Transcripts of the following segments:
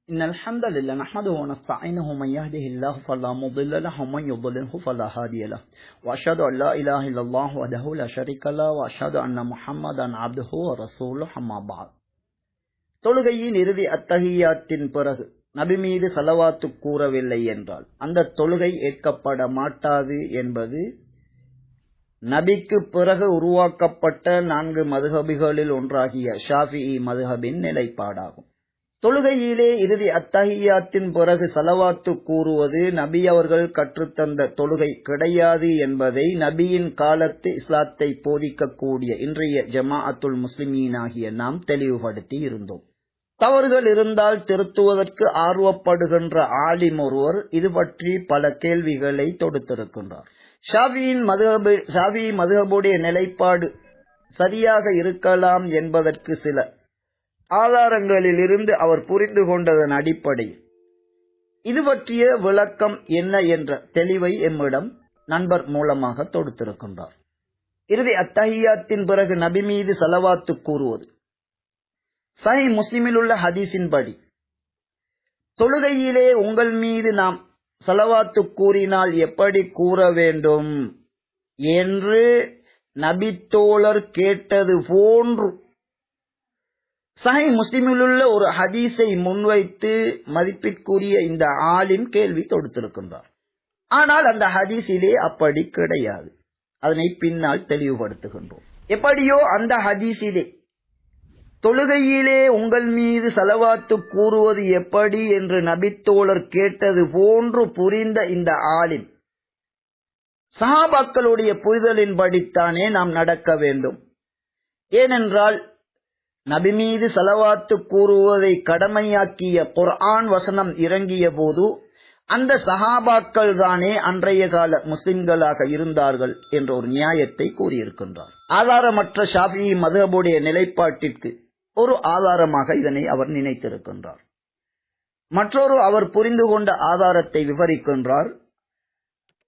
إن الحمد لله نحمده ونستعينه من يهده الله فلا مضل له ومن يضلله فلا هادي له وأشهد أن لا إله إلا الله وحده لا شريك له وأشهد أن محمدا عبده ورسوله أما بعد. தொழுகையின் இறுதி அத்தஹியாத்தின் பிறகு நபி மீது ஸலவாத்து கூறவில்லை என்றால் அந்த தொழுகை ஏற்கப்பட மாட்டாது என்பது நபிக்கு பிறகு உருவாக்கப்பட்ட 4 மதுஹபிகளில் ஒன்றாகிய ஷாஃபிஈ மதுஹபின் நிலைப்பாடாகும். தொழுகையிலே இறுதி அத்தஹியாத்தின் பிறகு ஸலவாத்து கூறுவது நபி அவர்கள் கற்றுத்தந்த தொழுகை கிடையாது என்பதை நபியின் காலத்து இஸ்லாத்தை போதிக்கக்கூடிய இன்றைய ஜமாஅத்துல் முஸ்லிமீனாகிய நாம் தெளிவுபடுத்தி இருந்தோம். தவறுகள் இருந்தால் திருத்துவதற்கு ஆர்வப்படுகின்ற ஆலிம் ஒருவர் இது பற்றி பல கேள்விகளை தொடுத்திருக்கின்றார். ஷாஃபிஈ மதுஹபுடைய நிலைப்பாடு சரியாக இருக்கலாம் என்பதற்கு சில ஆதாரங்களில் இருந்து அவர் புரிந்து கொண்டதன் அடிப்படையில் இது பற்றிய விளக்கம் என்ன என்ற தெளிவை எம்மிடம் நண்பர் மூலமாக தொடுத்திருக்கின்றார். இறுதி அத்தஹியாத்தின் பிறகு நபி மீது ஸலவாத்து கூறுவது சஹீஹ் முஸ்லிமில் உள்ள ஹதீஸின்படி தொழுகையிலே உங்கள் மீது நாம் ஸலவாத்து கூறினால் எப்படி கூற வேண்டும் என்று நபித்தோழர் கேட்டது போன்று சஹீஹ் முஸ்லிமில் உள்ள ஒரு ஹதீஸை முன்வைத்து மதிப்பிற்குரிய இந்த ஆலிம் கேள்வி தொடுத்திருக்கின்றார். ஆனால் அந்த ஹதீஸிலே அப்படி கிடையாது. அதனை பின்னால் தெளிவுபடுத்துகின்றோம். எப்படியோ அந்த ஹதீஸிலே தொழுகையிலே உங்கள் மீது ஸலவாத்து கூறுவது எப்படி என்று நபித்தோழர் கேட்டது போன்று புரிந்த இந்த ஆலிம் சஹாபாக்களுடைய புரிதலின்படித்தானே நாம் நடக்க வேண்டும். ஏனென்றால் நபி மீது ஸலவாத்து கூறுவதை கடமையாக்கிய குர்ஆன் வசனம் இறங்கிய போது அந்த சஹாபாக்கள் தானே அன்றைய கால முஸ்லிம்களாக இருந்தார்கள் என்ற ஒரு நியாயத்தை கூறியிருக்கின்றார். ஆதாரமற்ற ஷாஃபிஈ மதுஹபுடைய நிலைப்பாட்டிற்கு ஒரு ஆதாரமாக இதனை அவர் நினைத்திருக்கின்றார். மற்றொரு அவர் புரிந்து கொண்ட ஆதாரத்தை விவரிக்கின்றார்.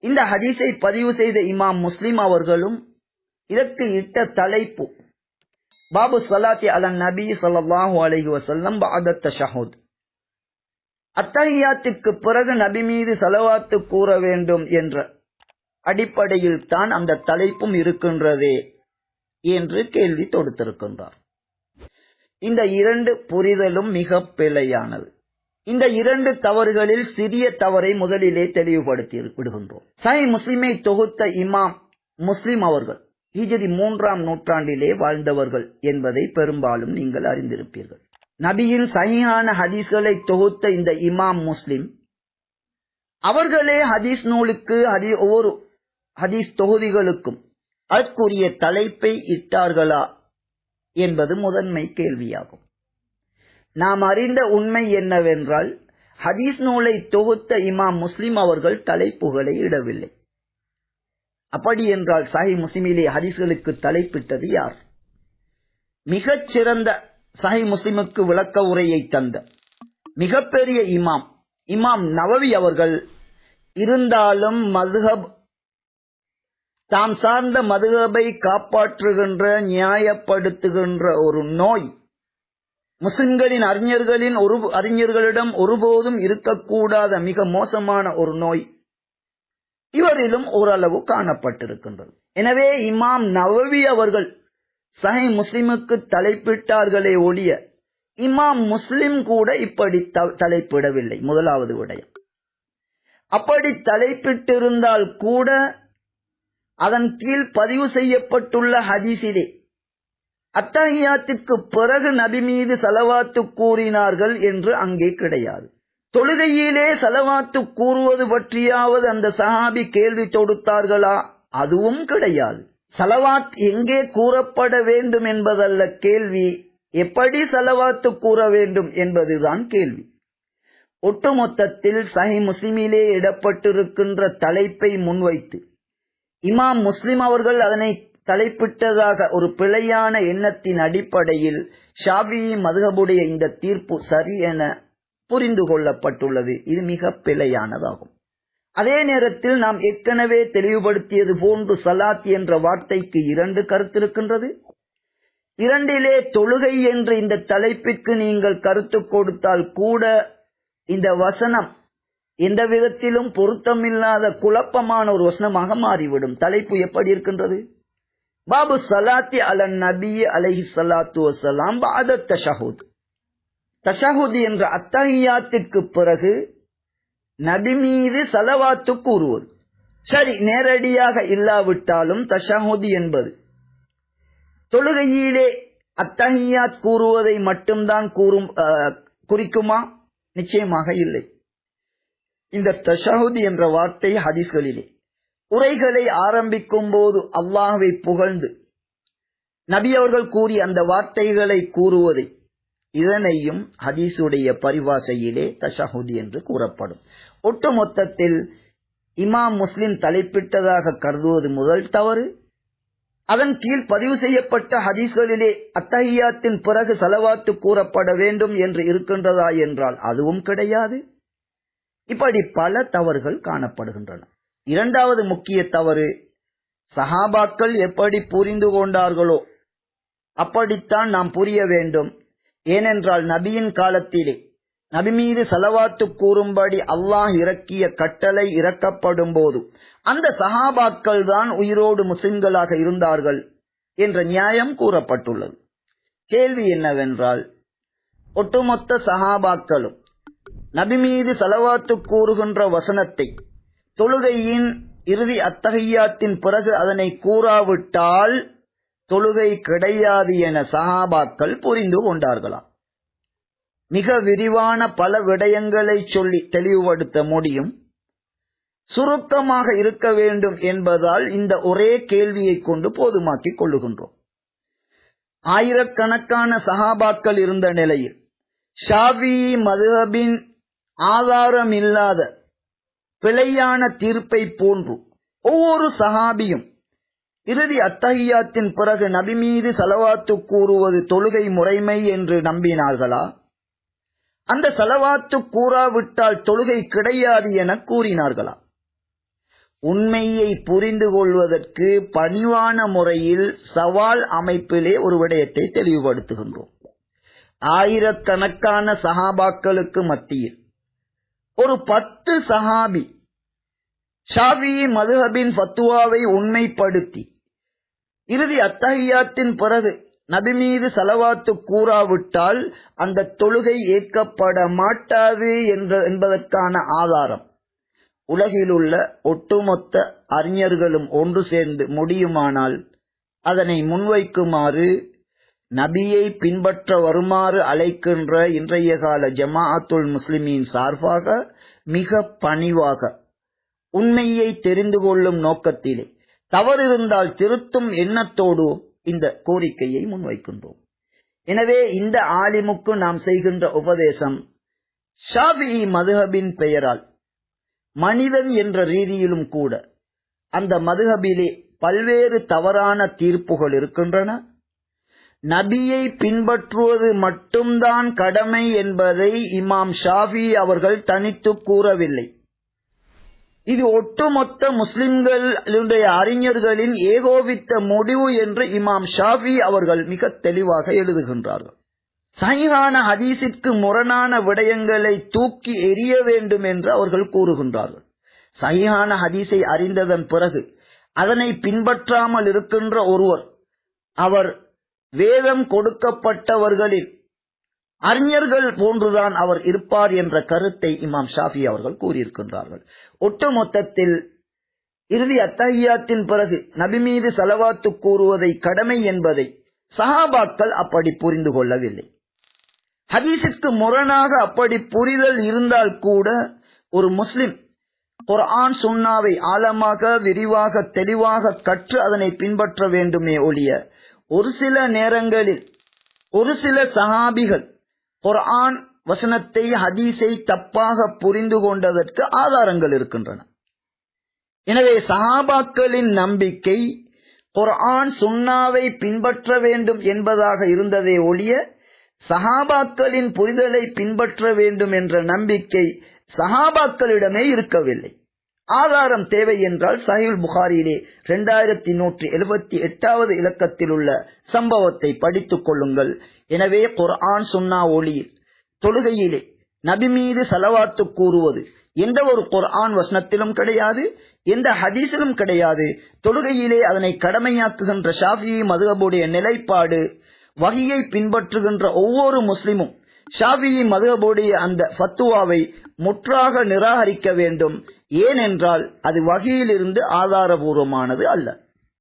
இந்த ஹதீஸை பதிவு செய்த இமாம் முஸ்லிம் அவர்களும் இதற்கு இட்ட தலைப்பு பாபு ஸலாத்தி அலன் நபி ஸல்லல்லாஹு அலைஹி வஸல்லம் பஅத தஷஹுத், அத்தஹியாத்திற்கு பிறகு நபி மீது ஸலவாத்து கூற வேண்டும் என்ற அடிப்படையில் தான் அந்த தலைப்பும் இருக்கின்றதே என்று கேள்வி தொடுத்திருக்கின்றார். இந்த 2 புரிதலும் மிக பிழையானது. இந்த 2 தவறுகளில் சிறிய தவறை முதலிலே தெளிவுபடுத்தி விடுகின்றோம். சஹீஹ் முஸ்லிமை தொகுத்த இமாம் முஸ்லிம் அவர்கள் ஹிஜ்ரி 3ஆம் நூற்றாண்டிலே வாழ்ந்தவர்கள் என்பதை பெரும்பாலும் நீங்கள் அறிந்திருப்பீர்கள். நபியின் சஹீஹான ஹதீஸ்களை தொகுத்த இந்த இமாம் முஸ்லிம் அவர்களே ஹதீஸ் நூலுக்கு ஒவ்வொரு ஹதீஸ் தொகுதிகளுக்கும் அதற்குரிய தலைப்பை இட்டார்களா என்பது முதன்மை கேள்வியாகும். நாம் அறிந்த உண்மை என்னவென்றால் ஹதீஸ் நூலை தொகுத்த இமாம் முஸ்லிம் அவர்கள் தலைப்புகளை இடவில்லை. அப்படி என்றால் சஹீஹ் முஸ்லிமிலே ஹதீஸ்களுக்கு தலைப்பிட்டது யார்? மிகச் சிறந்த சஹீஹ் முஸ்லிமுக்கு விளக்க உரையை தந்த மிகப்பெரிய இமாம் நவவி அவர்கள் இருந்தாலும் மதுஹப் தாம் சார்ந்த மதுஹபை காப்பாற்றுகின்ற நியாயப்படுத்துகின்ற ஒரு நோய் முஸ்லிம்களின் அறிஞர்களிடம் ஒருபோதும் இருக்கக்கூடாத மிக மோசமான ஒரு நோய் இவரிலும் ஓரளவு காணப்பட்டிருக்கின்றது. எனவே இமாம் நவவி அவர்கள் சஹீஹ் முஸ்லிமுக்கு தலைப்பிட்டார்களே ஒழிய இமாம் முஸ்லிம் கூட இப்படி தலைப்பிடவில்லை. முதலாவது விடயம், அப்படி தலைப்பிட்டிருந்தால் கூட அதன் கீழ் பதிவு செய்யப்பட்டுள்ள ஹதீஸிலே அத்தஹியாத்திற்கு பிறகு நபி மீது ஸலவாத்து கூறினார்கள் என்று அங்கே கிடையாது. தொழுகையிலே ஸலவாத்து கூறுவது பற்றியாவது அந்த சஹாபி கேள்வி தொடுத்தார்களா? அதுவும் கிடையாது. ஸலவாத் எங்கே கூறப்பட வேண்டும் என்பதல்ல கேள்வி, எப்படி ஸலவாத்து கூற வேண்டும் என்பதுதான் கேள்வி. ஒட்டுமொத்தத்தில் சஹீஹ் முஸ்லிமிலே இடப்பட்டிருக்கின்ற தலைப்பை முன்வைத்து இமாம் முஸ்லிம் அவர்கள் அதனை தலைப்பிட்டதாக ஒரு பிழையான எண்ணத்தின் அடிப்படையில் ஷாஃபிஈ மதுஹபுடைய இந்த தீர்ப்பு சரி என புரிந்து கொள்ளப்பட்டுள்ளது. இது மிக பிழையானதாகும். அதே நேரத்தில் நாம் ஏற்கனவே தெளிவுபடுத்தியது போன்று சலாத் என்ற வார்த்தைக்கு 2 கருத்து இருக்கின்றது. 2 தொழுகை என்று இந்த தலைப்பிற்கு நீங்கள் கருத்து கொடுத்தால் கூட இந்த வசனம் எந்த விதத்திலும் பொருத்தமில்லாத குழப்பமான ஒரு வசனமாக மாறிவிடும். தலைப்பு எப்படி இருக்கின்றது? பாபு ஸலாத்தி அலன் நபி அலைஹி ஸலாத்து வஸலாம் பஅத தஷஹுத். தஷஹுத் என்ற அத்தஹியாத்திற்கு பிறகு நபி மீது ஸலவாத்து கூறுவது. சரி, நேரடியாக இல்லாவிட்டாலும் தஷஹுத் என்பது தொழுகையிலே அத்தஹியாத் கூறுவதை மட்டும்தான் குறிக்குமா? நிச்சயமாக இல்லை. இந்த தஷஹுத் என்ற வார்த்தை ஹதீஸ்களிலே உரைகளை ஆரம்பிக்கும் போது அல்லாஹ்வை புகழ்ந்து நபி அவர்கள் கூறிய அந்த வார்த்தைகளை கூறுவதை, இதனையும் ஹதீஸுடைய பரிபாஷையிலே தஷஹுத் என்று கூறப்படும். ஒட்டுமொத்தத்தில் இமாம் முஸ்லிம் தலைப்பிட்டதாக கருதுவது முதல் தவறு. அதன் கீழ் பதிவு செய்யப்பட்ட ஹதீஸ்களிலே அத்தஹியாத்தின் பிறகு ஸலவாத்து கூறப்பட வேண்டும் என்று இருக்கின்றதா என்றால் அதுவும் கிடையாது. இப்படி பல தவறுகள் காணப்படுகின்றன. இரண்டாவது முக்கிய தவறு, சஹாபாக்கள் எப்படி புரிந்து கொண்டார்களோ அப்படித்தான் நாம் புரிய வேண்டும். ஏனென்றால் நபியின் காலத்திலே நபி மீது ஸலவாத்து கூறும்படி அல்லாஹ் இறக்கிய கட்டளை இறக்கப்படும் போது அந்த சஹாபாக்கள் தான் உயிரோடு முஸ்லிம்களாக இருந்தார்கள் என்ற நியாயம் கூறப்பட்டுள்ளது. கேள்வி என்னவென்றால், ஒட்டுமொத்த சஹாபாக்களும் நபி மீது ஸலவாத்து கூறுகின்ற வசனத்தை தொழுகையின் இறுதி அத்தஹியாத்தின் பிறகு அதனை கூறாவிட்டால் தொழுகை கிடையாது என சஹாபாக்கள் புரிந்து கொண்டார்களா? மிக விரிவான பல விடயங்களை சொல்லி தெளிவுபடுத்த முடியும். சுருக்கமாக இருக்க வேண்டும் என்பதால் இந்த ஒரே கேள்வியை கொண்டு போதுமாக்கிக் கொள்ளுகின்றோம். ஆயிரக்கணக்கான சஹாபாக்கள் இருந்த நிலையில் ஷாஃபிஈ மதுஹபின் ஆதாரமில்லாத பிழையான தீர்ப்பை போன்று ஒவ்வொரு சஹாபியும் இறுதி அத்தஹியாத்தின் பிறகு நபி மீது ஸலவாத்து கூறுவது தொழுகை முறைமை என்று நம்பினார்களா? அந்த ஸலவாத்து கூறாவிட்டால் தொழுகை கிடையாது என கூறினார்களா? உண்மையை புரிந்து கொள்வதற்கு பணிவான முறையில் சவால் அமைப்பிலே ஒரு விடயத்தை தெளிவுபடுத்துகின்றோம். ஆயிரக்கணக்கான சஹாபாக்களுக்கு மத்தியில் ஒரு 10 சஹாபி ஷாஃபிஈ மதுஹபின் ஃபத்வாவை உண்மைப்படுத்தி இறுதி அத்தஹியாத்தின் பிறகு நபி மீது ஸலவாத்து கூறாவிட்டால் அந்த தொழுகை ஏற்கப்பட மாட்டாது என்பதற்கான ஆதாரம் உலகில் உள்ள ஒட்டுமொத்த அறிஞர்களும் ஒன்று சேர்ந்து முடியுமானால் அதனை முன்வைக்குமாறு நபியை பின்பற்ற வருமாறு அழைக்கின்ற இன்றைய கால ஜமாஅத்துல் முஸ்லிமீன் சார்பாக மிக பணிவாக உண்மையை தெரிந்து கொள்ளும் நோக்கத்திலே தவறிருந்தால் திருத்தும் எண்ணத்தோடு இந்த கோரிக்கையை முன்வைக்கின்றோம். எனவே இந்த ஆலிமுக்கு நாம் செய்கின்ற உபதேசம், ஷாஃபிஈ மதுஹபின் பெயரால் மனிதன் என்ற ரீதியிலும் கூட அந்த மதுஹபிலே பல்வேறு தவறான தீர்ப்புகள் இருக்கின்றன. நபியை பின்பற்றுவது மட்டும்தான் கடமை என்பதை இமாம் ஷாஃபிஈ அவர்கள் தனித்து கூறவில்லை. இது ஒட்டுமொத்த முஸ்லிம்களுடைய அறிஞர்களின் ஏகோபித்த முடிவு என்று இமாம் ஷாஃபிஈ அவர்கள் மிக தெளிவாக எழுதுகின்றார்கள். சஹீஹான ஹதீஸிற்கு முரணான விடயங்களை தூக்கி எறிய வேண்டும் என்று அவர்கள் கூறுகின்றார்கள். சஹீஹான ஹதீஸை அறிந்ததன் பிறகு அதனை பின்பற்றாமல் இருக்கின்ற ஒருவர் அவர் வேதம் கொடுக்கப்பட்டவர்களில் அறிஞர்கள் போன்றுதான் அவர் இருப்பார் என்ற கருத்தை இமாம் ஷாஃபிஈ அவர்கள் கூறியிருக்கின்றார்கள். ஒட்டுமொத்தத்தில் இறுதி அத்தஹியாத்தின் பிறகு நபி மீது ஸலவாத்து கூறுவதை கடமை என்பதை சஹாபாக்கள் அப்படி புரிந்து கொள்ளவில்லை. ஹதீஸுக்கு முரணாக அப்படி புரிதல் இருந்தால் கூட ஒரு முஸ்லிம் குர்ஆன் சுன்னாவை ஆழமாக விரிவாக தெளிவாக கற்று அதனை பின்பற்ற வேண்டுமே ஒழிய ஒரு சில நேரங்களில் ஒரு சில சஹாபிகள் குர்ஆன் வசனத்தை ஹதீஸை தப்பாக புரிந்து கொண்டதற்கு ஆதாரங்கள் இருக்கின்றன. எனவே சஹாபாக்களின் நம்பிக்கை குர்ஆன் சுன்னாவை பின்பற்ற வேண்டும் என்பதாக இருந்ததே ஒழிய சஹாபாக்களின் புரிதலை பின்பற்ற வேண்டும் என்ற நம்பிக்கை சஹாபாக்களிடமே இருக்கவில்லை. ஆதாரம் தேவை என்றால் சஹீஹ் புகாரியிலே 2178வது இலக்கத்தில் உள்ள சம்பவத்தை படித்துக் கொள்ளுங்கள். எனவே குர்ஆன் சுன்னா ஒளியில் தொழுகையிலே நபி மீது ஸலவாத்து கூறுவது எந்த ஒரு குர்ஆன் வசனத்திலும் கிடையாது, எந்த ஹதீஸிலும் கிடையாது. தொழுகையிலே அதனை கடமையாக்குகின்ற ஷாஃபிஈ மதுஹபுடைய நிலைப்பாடு, வஹியை பின்பற்றுகின்ற ஒவ்வொரு முஸ்லிமும் ஷாஃபிஈ மதுஹபுடைய அந்த ஃபத்வாவை முற்றாக நிராகரிக்க வேண்டும். ஏனென்றால் அது வஹியிலிருந்து ஆதாரபூர்வமானது அல்ல.